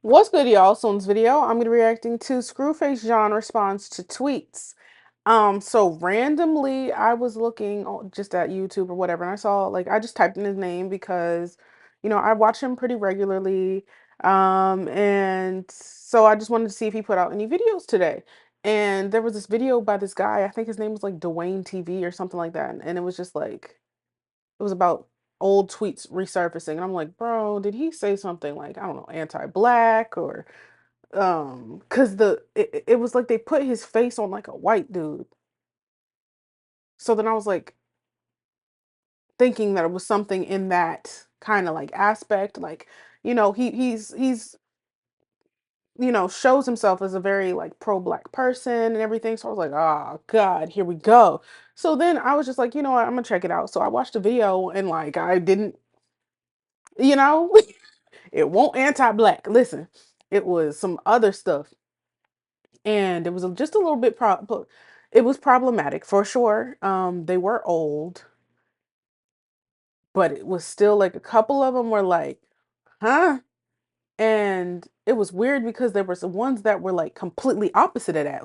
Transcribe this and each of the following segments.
What's good, y'all? So in this video, I'm gonna be reacting to Screwface John response to tweets. So randomly, I was looking just at YouTube or whatever, and I saw I just typed in his name because, I watch him pretty regularly. And so I just wanted to see if he put out any videos today. And there was this video by this guy. I think his name was like Dwayne TV or something like that, and it was just like it was about old tweets resurfacing, and I'm like, bro, did he say something like, I don't know, anti-black or because it was like they put his face on like a white dude. So then I was like thinking that it was something in that kind of like aspect, like, he's shows himself as a very like pro-black person and everything. So I was like, oh God, here we go. So then I was just like, you know what, I'm gonna check it out. So I watched the video and like I didn't, you know, it won't anti-black. Listen, it was some other stuff, and it was just a little bit it was problematic for sure. They were old, but it was still like a couple of them were like, huh? And it was weird because there were some ones that were like completely opposite of that,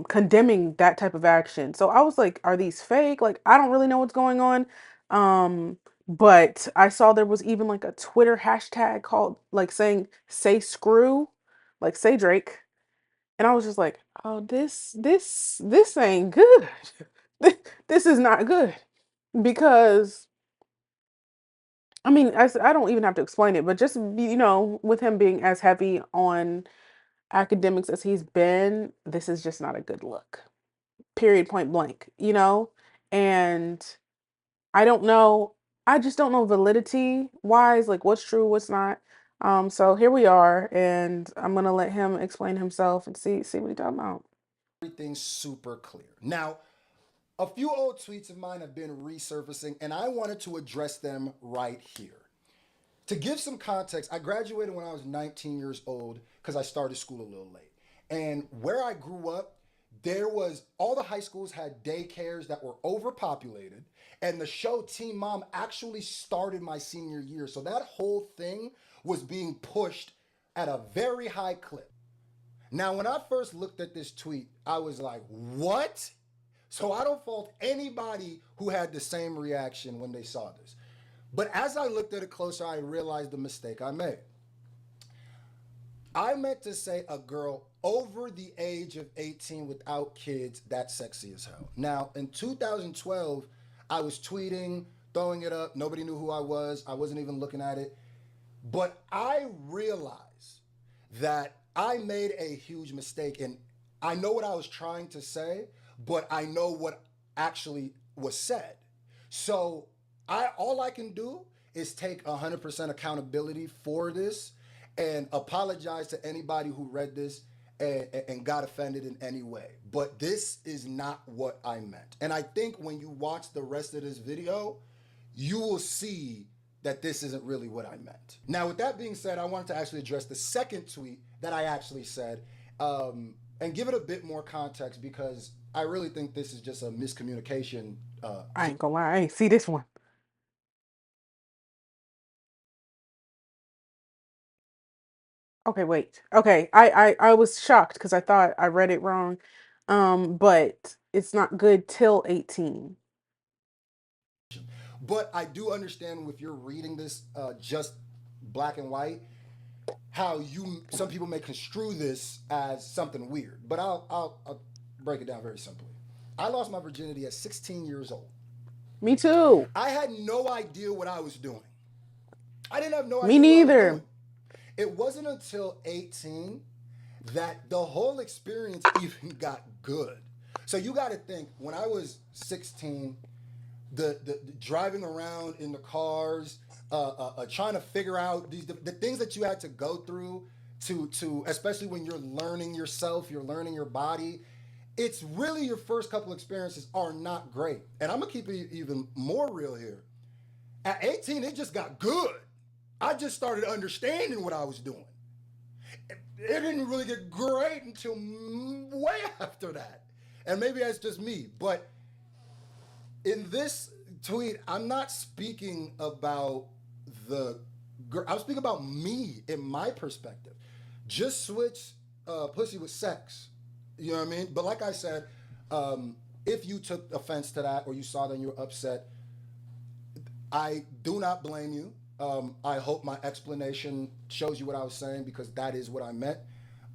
condemning that type of action. So I was like, are these fake? Like, I don't really know what's going on. But I saw there was even like a Twitter hashtag called like saying say screw, like say Drake. And I was just like, oh, this ain't good. This is not good because I mean, I don't even have to explain it, but just with him being as heavy on academics as he's been, this is just not a good look. Period, point blank, And I don't know, I just don't know validity wise, like what's true, what's not. So here we are, and I'm gonna let him explain himself and see what he's talking about. Everything's super clear. Now, a few old tweets of mine have been resurfacing, and I wanted to address them right here. To give some context, I graduated when I was 19 years old because I started school a little late. And where I grew up, there was all the high schools had daycares that were overpopulated, and the show Teen Mom actually started my senior year. So that whole thing was being pushed at a very high clip. Now, when I first looked at this tweet, I was like, what? So I don't fault anybody who had the same reaction when they saw this. But as I looked at it closer, I realized the mistake I made. I meant to say a girl over the age of 18 without kids, that's sexy as hell. Now, in 2012, I was tweeting, throwing it up. Nobody knew who I was. I wasn't even looking at it. But I realized that I made a huge mistake. And I know what I was trying to say, but I know what actually was said. So all I can do is take 100% accountability for this and apologize to anybody who read this and got offended in any way. But this is not what I meant. And I think when you watch the rest of this video, you will see that this isn't really what I meant. Now, with that being said, I wanted to actually address the second tweet that I actually said and give it a bit more context because I really think this is just a miscommunication. I ain't gonna lie, I ain't see this one. Okay, wait. Okay, I was shocked because I thought I read it wrong. But it's not good till 18. But I do understand if you're reading this just black and white, how some people may construe this as something weird. But I'll break it down very simply. I lost my virginity at 16 years old. Me too. I had no idea what I was doing. I didn't have no Me idea what I was doing. neither. It wasn't until 18 that the whole experience even got good. So you got to think when I was 16, the driving around in the cars, trying to figure out the things that you had to go through to especially when you're learning yourself, you're learning your body. It's really your first couple experiences are not great. And I'm gonna keep it even more real here. At 18, it just got good. I just started understanding what I was doing. It didn't really get great until way after that. And maybe that's just me, but in this tweet, I'm not speaking about the I'm speaking about me in my perspective. Just switch pussy with sex. You know what I mean? But like I said, if you took offense to that or you saw that and you were upset, I do not blame you. I hope my explanation shows you what I was saying because that is what I meant.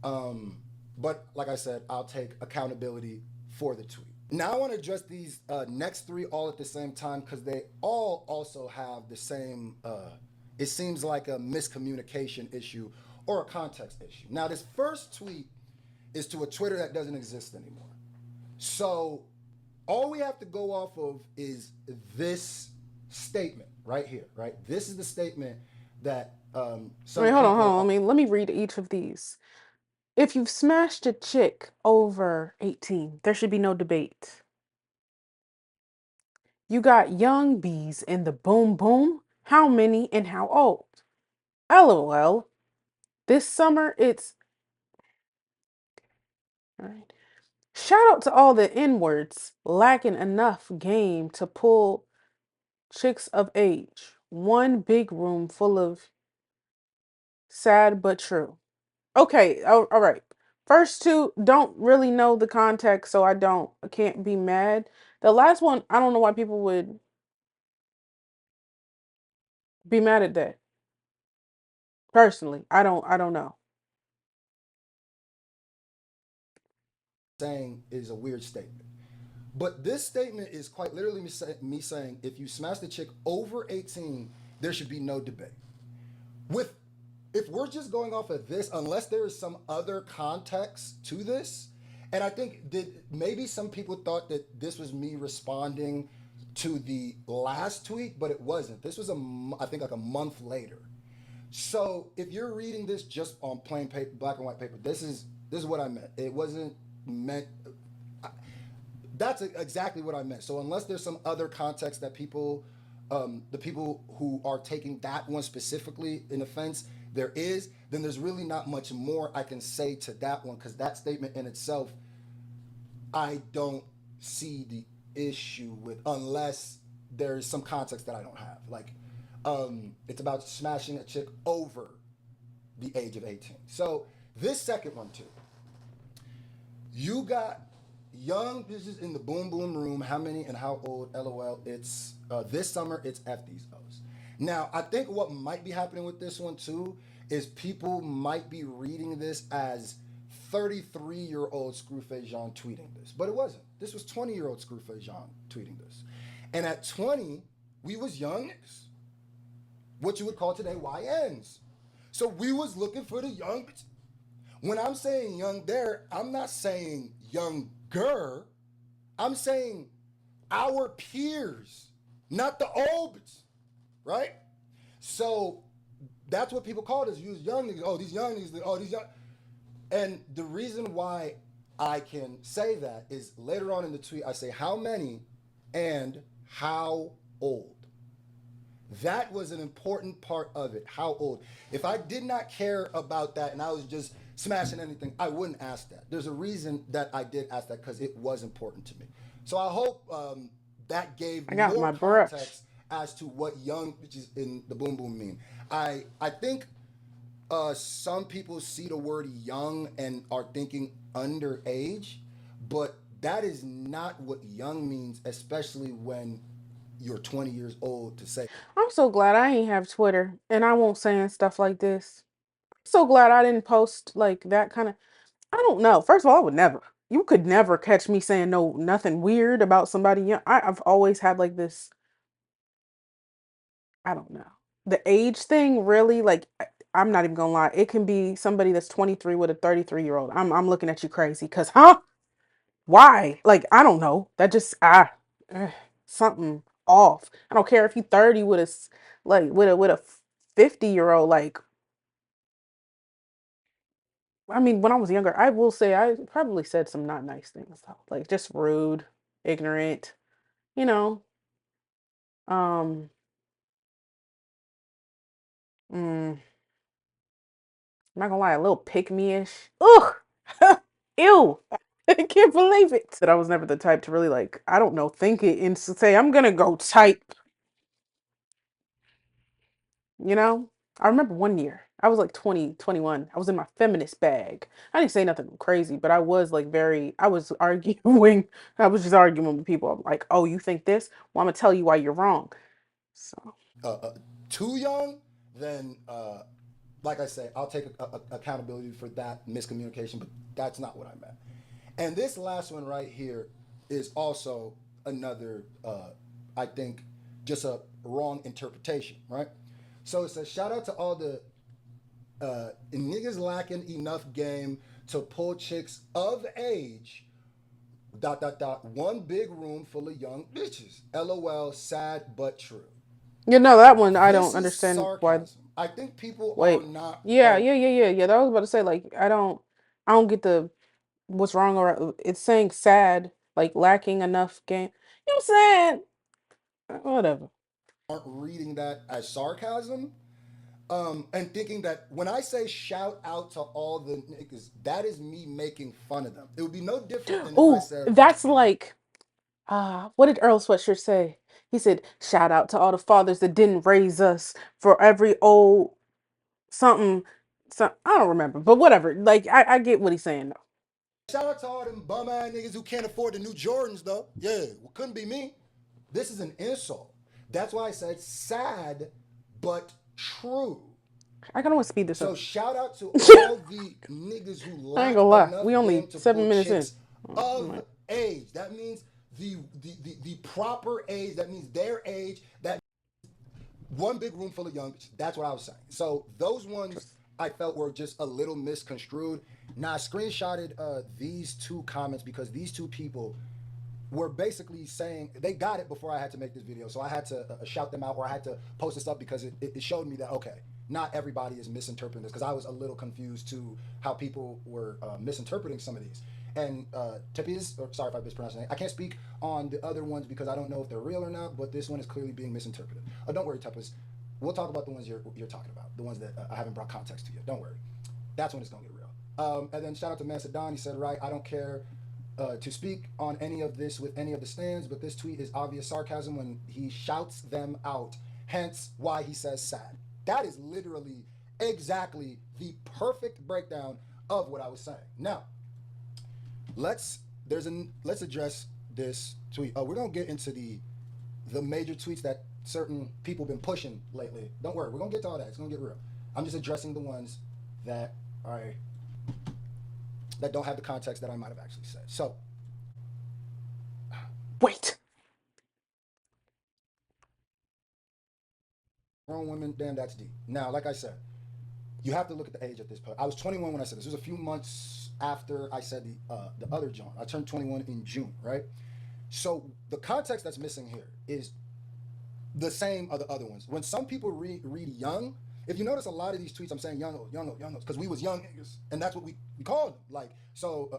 Um, but like I said, I'll take accountability for the tweet. Now I want to address these next three all at the same time because they all also have the same. It seems like a miscommunication issue or a context issue. Now this first tweet is to a Twitter that doesn't exist anymore. So all we have to go off of is this statement right here. Right, this is the statement that Wait, some hold on. people. Let me read each of these. If you've smashed a chick over 18, there should be no debate. You got young bees in the boom boom. How many and how old? LOL. This summer it's all right. Shout out to all the N-words lacking enough game to pull chicks of age. One big room full of sad but true. Okay, all right. First two don't really know the context, so I can't be mad. The last one, I don't know why people would be mad at that. Personally, I don't know. Saying is a weird statement. But this statement is quite literally me saying if you smash the chick over 18, there should be no debate. With if we're just going off of this, unless there is some other context to this, and I think did maybe some people thought that this was me responding to the last tweet, but it wasn't. This was I think like a month later. So if you're reading this just on plain paper, black and white paper, this is what I meant. It wasn't meant. That's exactly what I meant. So unless there's some other context that the people who are taking that one specifically in offense, there is, then there's really not much more I can say to that one because that statement in itself, I don't see the issue with unless there's some context that I don't have. Like, it's about smashing a chick over the age of 18. So this second one too, you got young bitches in the boom boom room. How many and how old? LOL. It's this summer. It's F these O's. Now I think what might be happening with this one too is people might be reading this as 33-year-old Screwface Jean tweeting this, but it wasn't. This was 20-year-old Screwface Jean tweeting this, and at 20 we was young, what you would call today YNs. So we was looking for the young. When I'm saying young there, I'm not saying younger. I'm saying our peers, not the olds, right? So that's what people call us. Use young niggas. Oh, these young niggas. Oh, these young. And the reason why I can say that is later on in the tweet, I say how many and how old. That was an important part of it. How old? If I did not care about that and I was just smashing anything, I wouldn't ask that. There's a reason that I did ask that because it was important to me. So I hope that gave I got more my brush. context as to what young bitches in the boom boom mean. I think some people see the word young and are thinking underage, but that is not what young means, especially when you're 20 years old to say. I'm so glad I ain't have Twitter and I won't saying stuff like this. I'm so glad I didn't post like that kind of. I don't know. First of all, I would never. You could never catch me saying no nothing weird about somebody young. I've always had like this. I don't know. The age thing really like I'm not even gonna lie. It can be somebody that's 23 with a 33-year-old. I'm looking at you crazy because why? Like I don't know. That just eh, something off. I don't care if you 30 with like with a 50-year-old. Like I mean, when I was younger, I will say I probably said some not nice things though. Like just rude, ignorant, you know. Um, I'm not gonna lie, a little pick me-ish. Ugh, ew. I can't believe it. That I was never the type to really like, I don't know, think it and say I'm gonna go type, you know. I remember one year, I was like 20, 21. I was in my feminist bag. I didn't say nothing crazy, but I was like I was arguing. I was just arguing with people. I'm like, oh, you think this? Well, I'm gonna tell you why you're wrong. So, Too young, then like I say, I'll take accountability for that miscommunication, but that's not what I meant. And this last one right here is also another, I think, just a wrong interpretation, right? So it says, shout out to all the niggas lacking enough game to pull chicks of age. Dot dot dot. One big room full of young bitches. LOL. Sad but true. you know, that one I don't This is understand why. sarcasm. I think people are Wait, not. yeah. That I was about to say, like, I don't get the what's wrong or it's saying sad, like lacking enough game. You know what I'm saying? Whatever. Aren't reading that as sarcasm, and thinking that when I say shout out to all the niggas, that is me making fun of them. It would be no different than if I Oh, said, that's like what did Earl Sweatshirt say? He said, "Shout out to all the fathers that didn't raise us for every old something." So I don't remember, but whatever. Like I get what he's saying though. shout out to all them bum ass niggas who can't afford the new Jordans though. Yeah, well, couldn't be me. This is an insult. That's why I said sad but true. I can always speed this So up. shout out to all the niggas who I ain't lack gonna lie. enough We only game to pull 7 minutes in. chicks I'm of like, age. That means the proper age. That means their age. That one big room full of young bitches. That's what I was saying. So those ones just I felt were just a little misconstrued. Now I screenshotted these two comments because these two people were basically saying they got it before I had to make this video. So I had to shout them out or I had to post this up because it showed me that, okay, not everybody is misinterpreting this because I was a little confused to how people were misinterpreting some of these. And Tepiz, or sorry if I mispronounced it, I can't speak on the other ones because I don't know if they're real or not, but this one is clearly being misinterpreted. Don't worry, Tepiz. We'll talk about the ones you're talking about, the ones that I haven't brought context to yet. Don't worry. That's when it's going to get real. And then shout out to Macedon. He said, right, I don't care to speak on any of this with any of the stands, but this tweet is obvious sarcasm when he shouts them out. Hence why he says sad. That is literally exactly the perfect breakdown of what I was saying. Now, let's let's address this tweet. We're gonna get into the major tweets that certain people been pushing lately. Don't worry, we're gonna get to all that. It's gonna get real. I'm just addressing the ones that are that don't have the context that I might have actually said. So wait. grown women, damn, that's deep. Now, like I said, you have to look at the age at this point. I was 21 when I said this. This was a few months after I said the other John. I turned 21 in June, right? So the context that's missing here is the same of the other ones. When some people read young, if you notice a lot of these tweets, I'm saying young, because we was young niggas, and that's what we called them. Like, so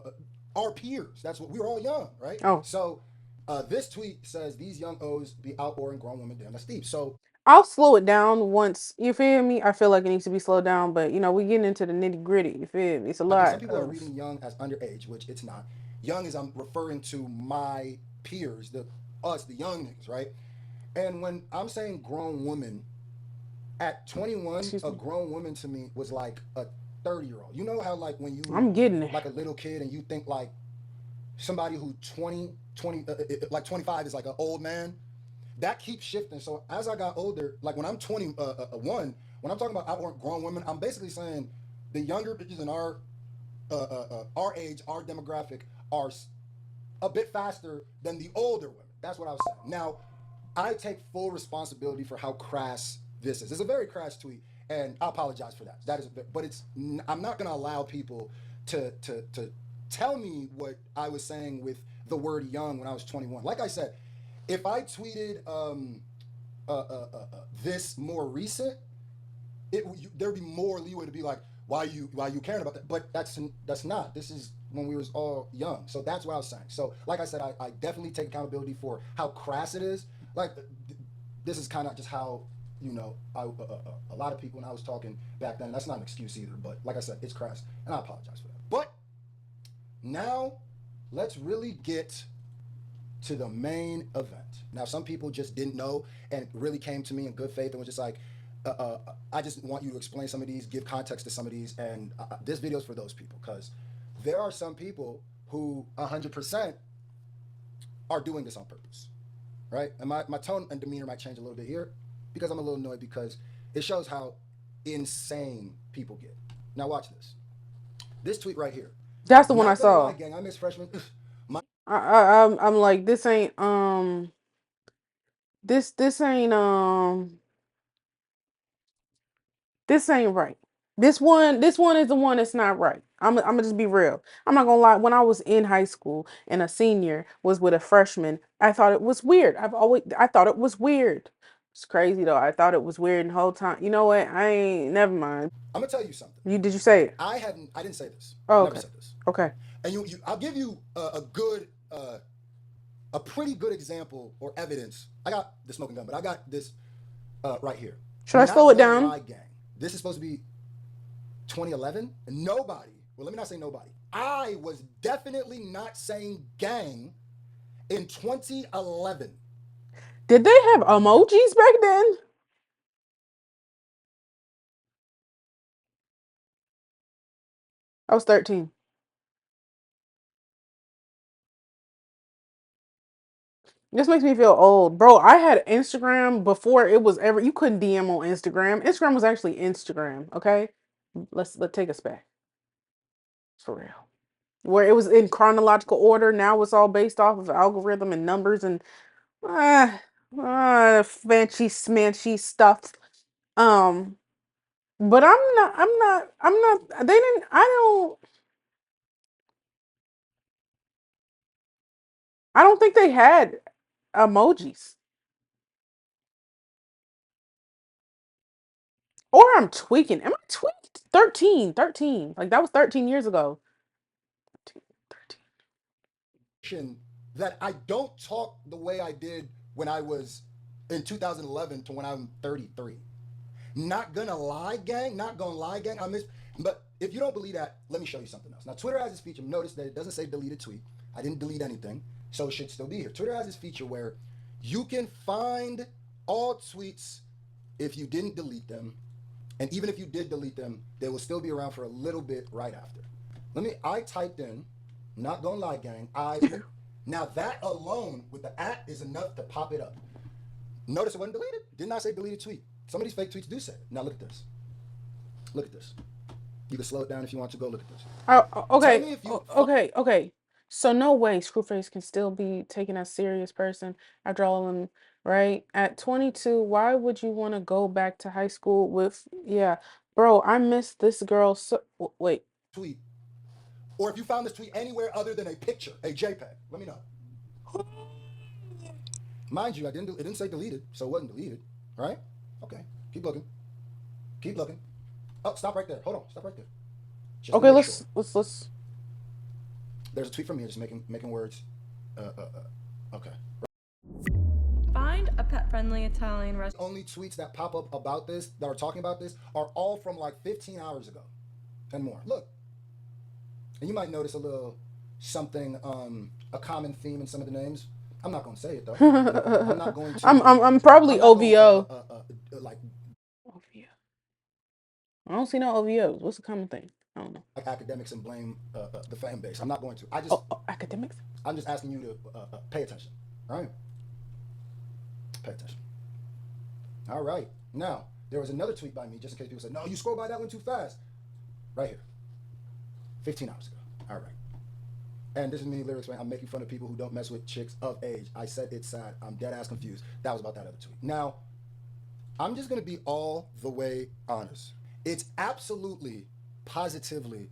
our peers, that's what we were all young, right? Oh, So this tweet says these young O's be outouring grown women. Damn, that's deep. So I'll slow it down once. You feel me? I feel like it needs to be slowed down, but we getting into the nitty gritty. You feel me? It's a I think some lot people are of. reading young as underage, which it's not. Young is I'm referring to my peers, the young niggas, right? And when I'm saying grown woman, at 21, Excuse a me. grown woman to me was like a 30-year-old. You know how like when you I'm getting there. like a little kid and you think like somebody who 20, like 25 is like an old man? That keeps shifting. So as I got older, like when I'm 21, when I'm talking about outward grown women, I'm basically saying the younger bitches in our age, our demographic, are a bit faster than the older women. That's what I was saying. Now, I take full responsibility for how crass this is. It's a very crass tweet, and I apologize for that. That is, but it's. I'm not going to allow people to tell me what I was saying with the word young when I was 21. Like I said, if I tweeted this more recent, there'd be more leeway to be like, why you caring about that? But that's not. This is when we was all young. So that's what I was saying. So like I said, I definitely take accountability for how crass it is. Like this is kind of just how a lot of people when I was talking back then. That's not an excuse either. But like I said, it's crass, and I apologize for that. But now let's really get to the main event. Now, some people just didn't know and really came to me in good faith and was just like, I just want you to explain some of these, give context to some of these, and this video is for those people because there are some people who 100% are doing this on purpose, right? And my tone and demeanor might change a little bit here because I'm a little annoyed because it shows how insane people get. Now watch this. This tweet right here. That's the one I Not gonna lie, saw. gang. I miss freshmen. My I'm like, this ain't this ain't this ain't right. This one is the one that's not right. I'm gonna just be real. I'm not gonna lie. When I was in high school and a senior was with a freshman, I thought it was weird. I thought it was weird. It's crazy though. I thought it was weird the whole time. You know what? I ain't never mind. I'm gonna tell you something. Did you say it? I didn't say this. Oh, I never okay. said this. Okay. And I'll give you a good, a pretty good example or evidence. I got the smoking gun, but I got this right here. Should I slow Not it gonna down? lie, gang. This is supposed to be 2011. Nobody. Well, let me not say nobody. I was definitely not saying gang in 2011. Did they have emojis back then? I was 13. This makes me feel old. Bro, I had Instagram before it was ever, you couldn't DM on Instagram. Instagram was actually Instagram, okay? Let's take us back. For real. Where it was in chronological order. Now it's all based off of algorithm and numbers and uh, fancy smanchy stuff. Um, but they didn't, I don't think they had emojis. Or I'm tweaking. Am I tweaked? 13, 13. Like that was 13 years ago. 13. That I don't talk the way I did when I was in 2011 to when I'm 33. Not gonna lie, gang. Not gonna lie, gang. I miss. But if you don't believe that, let me show you something else. Now, Twitter has this feature. Notice that it doesn't say deleted tweet. I didn't delete anything, so it should still be here. Twitter has this feature where you can find all tweets if you didn't delete them, and even if you did delete them, they will still be around for a little bit right after. I typed in, not gonna lie, gang. Now that alone with the at is enough to pop it up. Notice it wasn't deleted. Did not say deleted tweet. Some of these fake tweets do say it. Now look at this. Look at this. You can slow it down if you want to. Go look at this. Tell Okay, me if you. okay, okay. So no way Screwface can still be taken as serious person after all of them, right? At 22, why would you want to go back to high school with, yeah, bro, I miss this girl so, wait. Tweet. Or if you found this tweet anywhere other than a picture, a JPEG, let me know. Mind you, it didn't say deleted, so it wasn't deleted, right? Okay, keep looking. Keep looking. Oh, stop right there. Hold on, stop right there. Just to Okay, make sure. let's. There's a tweet from here, just making words. Okay. Find a pet-friendly Italian restaurant. Only tweets that pop up about this, that are talking about this, are all from like 15 hours ago and more. Look. And you might notice a little something, a common theme in some of the names. I'm not going to say it though. I'm not going to. I'm probably I'm not going OVO. like OVO. I don't see no OVOs. What's the common thing? I don't know. like academics and blame the fan base. I'm not going to. Academics? I'm just asking you to pay attention. All right. Pay attention. All right. Now there was another tweet by me, just in case people said, "No, you scroll by that one too fast." Right here. 15 hours ago. All right. And this is many lyrics, man. I'm making fun of people who don't mess with chicks of age. I said it's sad. I'm dead ass confused. That was about that other tweet. Now, I'm just gonna be all the way honest. It's absolutely, positively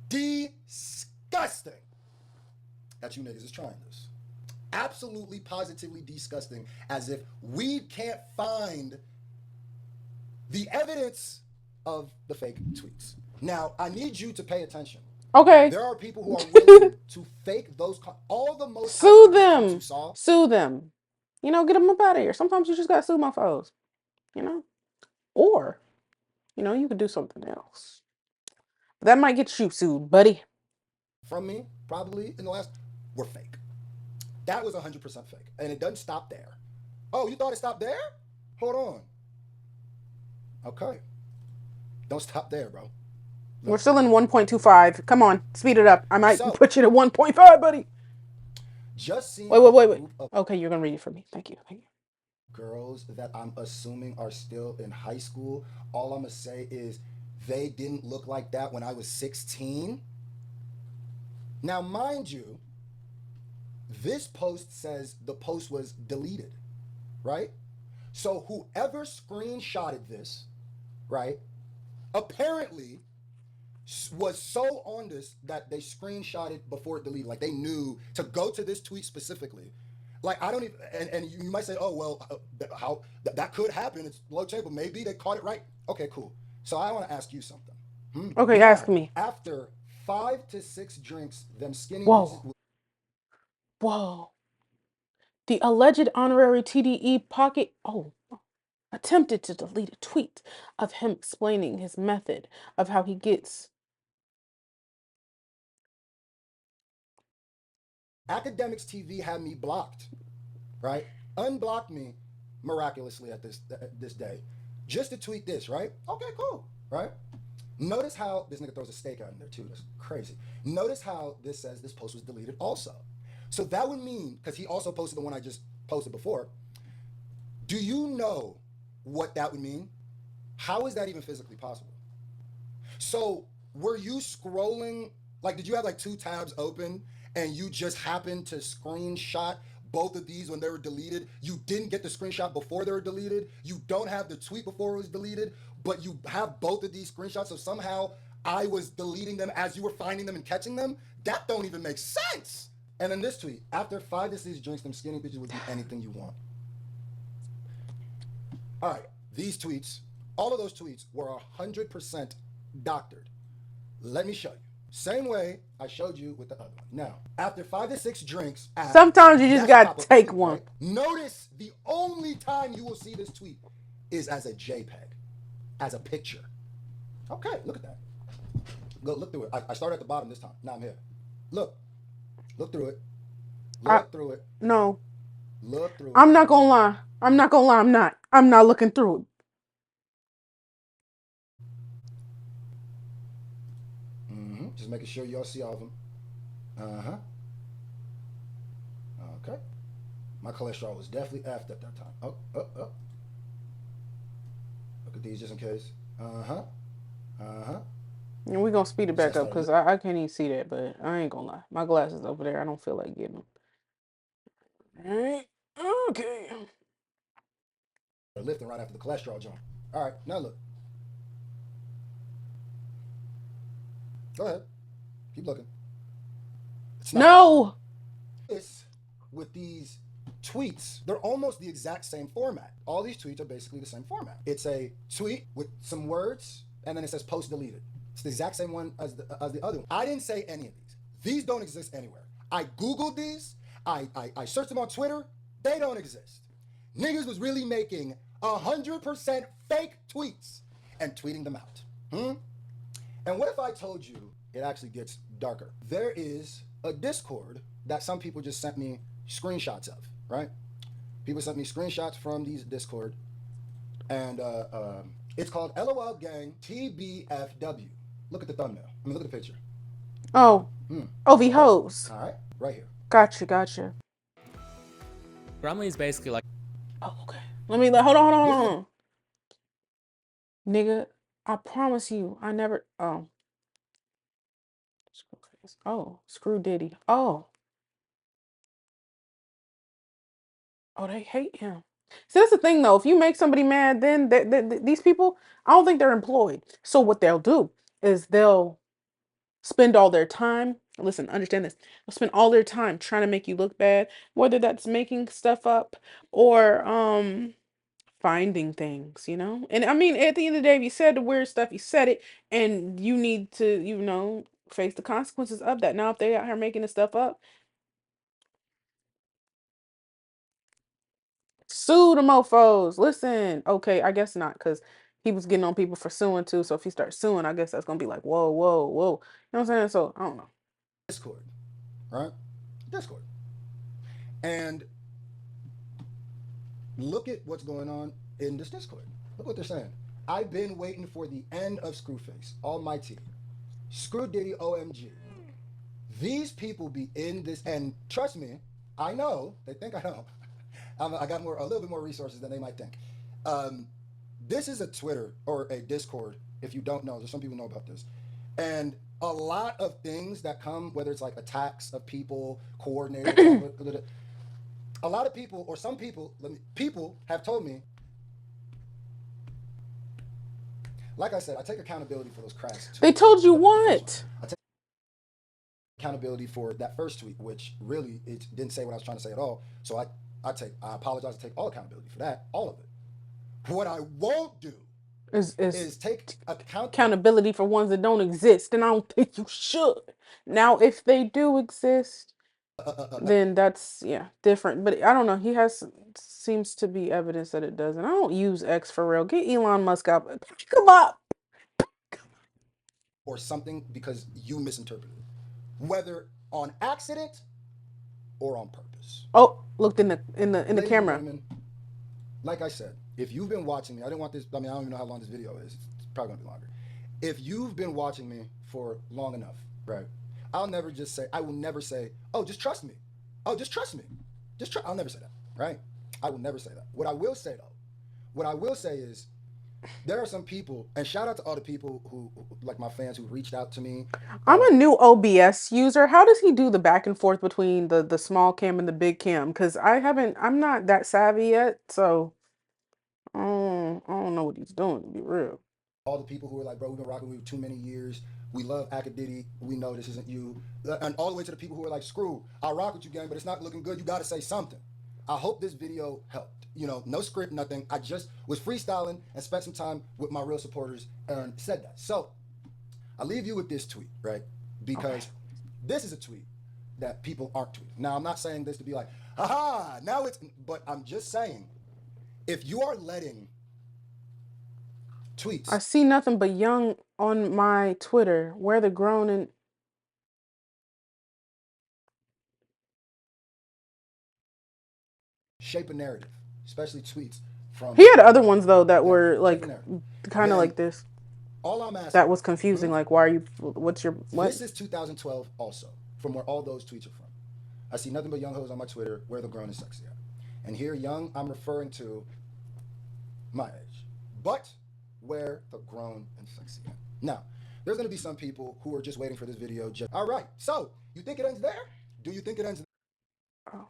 disgusting that you niggas is trying this. Absolutely, positively disgusting, as if we can't find the evidence of the fake tweets. Now, I need you to pay attention. Okay. There are people who are willing to fake those. All the most Sue outrageous tweets you them. saw. Sue them. Get them up out of here. Sometimes you just gotta sue my foes. You know? Or, you could do something else. That might get you sued, buddy. From me, probably in the last, were fake. That was 100% fake. And it doesn't stop there. Oh, you thought it stopped there? Hold on. Okay. Don't stop there, bro. We're Look. still in 1.25. Come on, speed it up. I might So, put you to 1.5, buddy. just seeing Wait, a wait, wait, wait. group of Okay, you're gonna read it for me. Thank you. Thank you. girls that I'm assuming are still in high school, all I'm going to say is they didn't look like that when I was 16. Now, mind you, this post says the post was deleted, right? So whoever screenshotted this, right, apparently was so on this that they screenshotted before it deleted. Like they knew to go to this tweet specifically. Like I don't even, and you might say, oh well, how that could happen. It's low change, but maybe they caught it right. Okay, cool. So I want to ask you something. Okay, ask Now, me. after 5 to 6 drinks, them skinny bitches. Whoa, whoa. The alleged honorary TDE pocket. Oh, attempted to delete a tweet of him explaining his method of how he gets. Academics TV had me blocked, right? Unblocked me miraculously at this day, just to tweet this, right? Okay, cool, right? Notice how this nigga throws a steak out in there too. That's crazy. Notice how this says this post was deleted also. So that would mean, because he also posted the one I just posted before. Do you know what that would mean? How is that even physically possible? So were you scrolling? Like, did you have like two tabs open and you just happened to screenshot both of these when they were deleted? You didn't get the screenshot before they were deleted. You don't have the tweet before it was deleted, but you have both of these screenshots. So somehow I was deleting them as you were finding them and catching them. That don't even make sense. And then this tweet: after 5 to 6 drinks, them skinny bitches would do anything you want. All right, these tweets, all of those tweets were 100% doctored. Let me show you. Same way I showed you with the other one. Now, after 5 to 6 drinks, Sometimes you just that should gotta pop up take tweet, one. right? Notice the only time you will see this tweet is as a JPEG, as a picture. Okay, look at that. Go look through it. I started at the bottom this time. Now I'm here. Look, look through it. I Look through it. no. Look through it. I'm not gonna lie. I'm not gonna lie. I'm not. I'm not looking through it. Just making sure y'all see all of them. Uh huh. Okay. My cholesterol was definitely effed at that time. Oh, oh, oh. Look at these just in case. Uh huh. Uh huh. And we gonna speed it So I back up started because I can't even see that. But I ain't gonna lie. My glasses over there. I don't feel like getting them. All right. Okay. lifting right after the cholesterol jump. All right, now look. Go ahead. Keep looking. It's not that bad. No. This with these tweets, they're almost the exact same format. All these tweets are basically the same format. It's a tweet with some words, and then it says post deleted. It's the exact same one as the other one. I didn't say any of these. These don't exist anywhere. I Googled these. I searched them on Twitter. They don't exist. Niggas was really making 100% fake tweets and tweeting them out. And what if I told you it actually gets darker? There is a Discord that some people just sent me screenshots of, right? People sent me screenshots from these Discord, and it's called LOL Gang TBFW. Look at the thumbnail. I mean, look at the picture. Oh. OV Okay. hose. All right. Right here. Gotcha. Gotcha. Grumley is basically like Oh, okay. Let me hold on. Hold on. This Hold was on. Nigga, I promise you, I never. Oh. Oh, Screw Diddy. Oh. Oh, they hate him. See, that's the thing, though. If you make somebody mad, then these people, I don't think they're employed. So what they'll do is they'll spend all their time. Listen, understand this. They'll spend all their time trying to make you look bad, whether that's making stuff up or finding things, you know. And I mean, at the end of the day, if you said the weird stuff, you said it, and you need to, face the consequences of that. Now, if they out here making this stuff up, sue the mofos. Listen, okay, I guess not, because he was getting on people for suing too. So if he starts suing, I guess that's gonna be like, whoa, whoa, whoa. You know what I'm saying? So I don't know. Discord, right? Discord. And look at what's going on in this Discord. Look what they're saying. I've been waiting for the end of Screwface. Almighty. Screw Diddy OMG. These people be in this, and trust me, I know, they think I know. I got a little bit more resources than they might think. Um, this is a Twitter or a Discord. If you don't know, there's some people know about this, and a lot of things that come, whether it's like attacks of people, coordinated, a lot of people or some people, people have told me. Like I said, I take accountability for those crass tweets. They told you The first one. what? I take accountability for that first tweet, which really it didn't say what I was trying to say at all. So I apologize. I take all accountability for that, all of it. What I won't do is take accountability for ones that don't exist, and I don't think you should. Now, if they do exist, then that's different. But I don't know. He has seems to be evidence that it doesn't. I don't use X for real. Get Elon Musk out. Come up. or something because you misinterpreted it, whether on accident or on purpose. Oh, looked in the Ladies camera. And gentlemen, like I said, if you've been watching me, I didn't want this. I mean, I don't even know how long this video is. It's probably gonna be longer. If you've been watching me for long enough, right? I'll never just say. I will never say, "Oh, just trust me." Oh, just trust me. I'll never say that, right? I will never say that. What I will say though, what I will say is, there are some people, and shout out to all the people who like my fans who reached out to me. I'm a new OBS user. How does he do the back and forth between the small cam and the big cam? Because I'm not that savvy yet, so I don't know what he's doing, to be real. All the people who are like, bro, we've been rocking with you too many years. We love Akadidi. We know this isn't you. And all the way to the people who are like, Screw, I'll rock with you, gang, but it's not looking good. You got to say something. I hope this video helped. You know, no script, nothing. I just was freestyling and spent some time with my real supporters and said that. So I leave you with this tweet, right? Because this is a tweet that people aren't tweeting. Now, I'm not saying this to be like, haha, now it's, but I'm just saying, if you are letting tweets. I see nothing but young on my Twitter. Where the grown and shape a narrative, especially tweets from. he had other ones though that were like kind of like this. All I'm asking. That was confusing. Like, why are you? What's your what? This is 2012 also, from where all those tweets are from. I see nothing but young hoes on my Twitter. Where the grown and sexy at? And here, young, I'm referring to my age, but where the grown and sexy at? Now, there's going to be some people who are just waiting for this video. All right, so you think it ends there? Do you think it ends? Oh,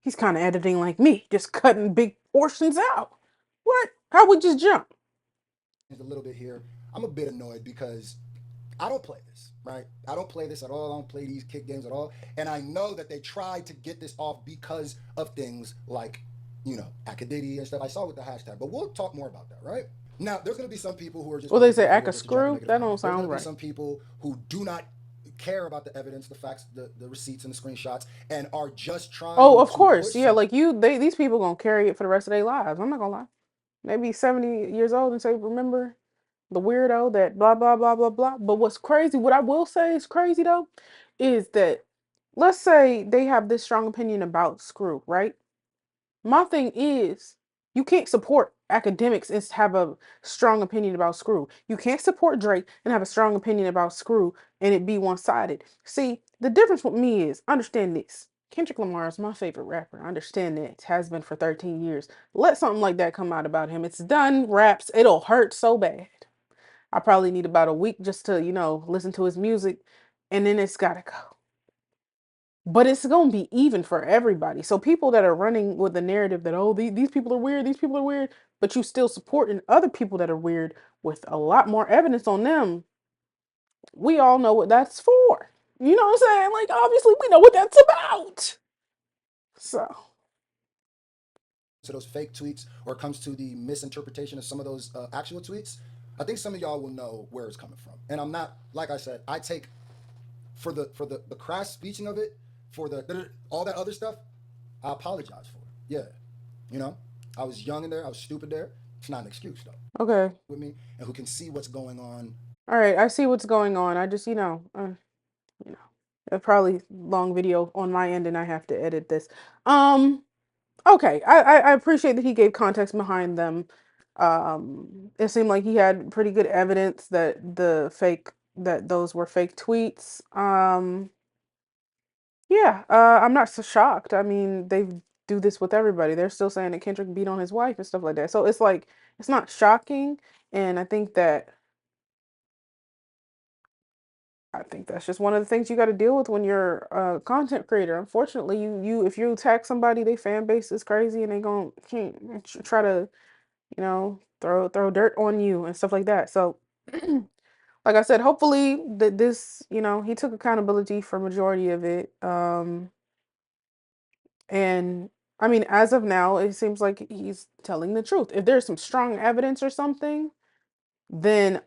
he's kind of editing like me, just cutting big portions out. What? How we just jump? A little bit here. I'm a bit annoyed because I don't play this, right? I don't play this at all. I don't play these kick games at all. And I know that they tried to get this off because of things like, you know, Akadidi and stuff. I saw with the hashtag, but we'll talk more about that, right? Now, there's going to be some people who are just. Well, they say act a screw. That don't sound right. Some people who do not care about the evidence, the facts, the receipts, and the screenshots, and are just trying. Oh, of course, yeah. Like these people gonna carry it for the rest of their lives. I'm not gonna lie. Maybe 70 years old and say, remember the weirdo that blah blah blah blah blah. But what's crazy, what I will say is crazy though, is that let's say they have this strong opinion about Screw, right? My thing is, you can't support academics and have a strong opinion about Screw. You can't support Drake and have a strong opinion about Screw and it be one-sided. See, the difference with me is, understand this. Kendrick Lamar is my favorite rapper. I understand that. It has been for 13 years. Let something like that come out about him. It's done, raps. It'll hurt so bad. I probably need about a week just to, listen to his music, and then it's gotta go. But it's going to be even for everybody. So people that are running with the narrative that, oh, these people are weird, these people are weird, but you still supporting other people that are weird with a lot more evidence on them, we all know what that's for. You know what I'm saying? Like, obviously, we know what that's about. So. To those fake tweets, or it comes to the misinterpretation of some of those actual tweets, I think some of y'all will know where it's coming from. And I'm not, like I said, I take for the crass speeching of it, for the all that other stuff, I apologize for it. Yeah, you know, I was young in there, I was stupid there. It's not an excuse though. Okay. With me, and who can see what's going on. All right, I see what's going on. I just, a probably long video on my end, and I have to edit this. Okay, I appreciate that he gave context behind them. It seemed like he had pretty good evidence that those were fake tweets. Yeah, I'm not so shocked. I mean, they do this with everybody. They're still saying that Kendrick beat on his wife and stuff like that. So it's like it's not shocking, and I think that's just one of the things you got to deal with when you're a content creator. Unfortunately, you if you attack somebody, their fan base is crazy, and they gonna can't try to throw dirt on you and stuff like that. So, like I said, hopefully that this he took accountability for majority of it. And I mean, as of now, it seems like he's telling the truth. If there's some strong evidence or something, then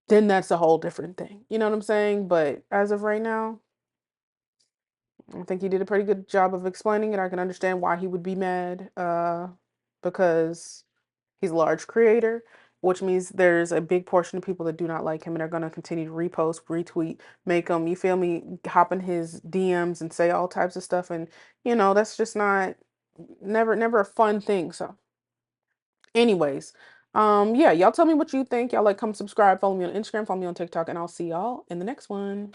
then that's a whole different thing. You know what I'm saying? But as of right now, I think he did a pretty good job of explaining it. I can understand why he would be mad, because he's a large creator, which means there's a big portion of people that do not like him and are going to continue to repost, retweet, make him, you feel me, hop in his DMs and say all types of stuff. And, that's just not, never a fun thing. So, anyways, yeah, y'all tell me what you think. Y'all like, come subscribe, follow me on Instagram, follow me on TikTok, and I'll see y'all in the next one.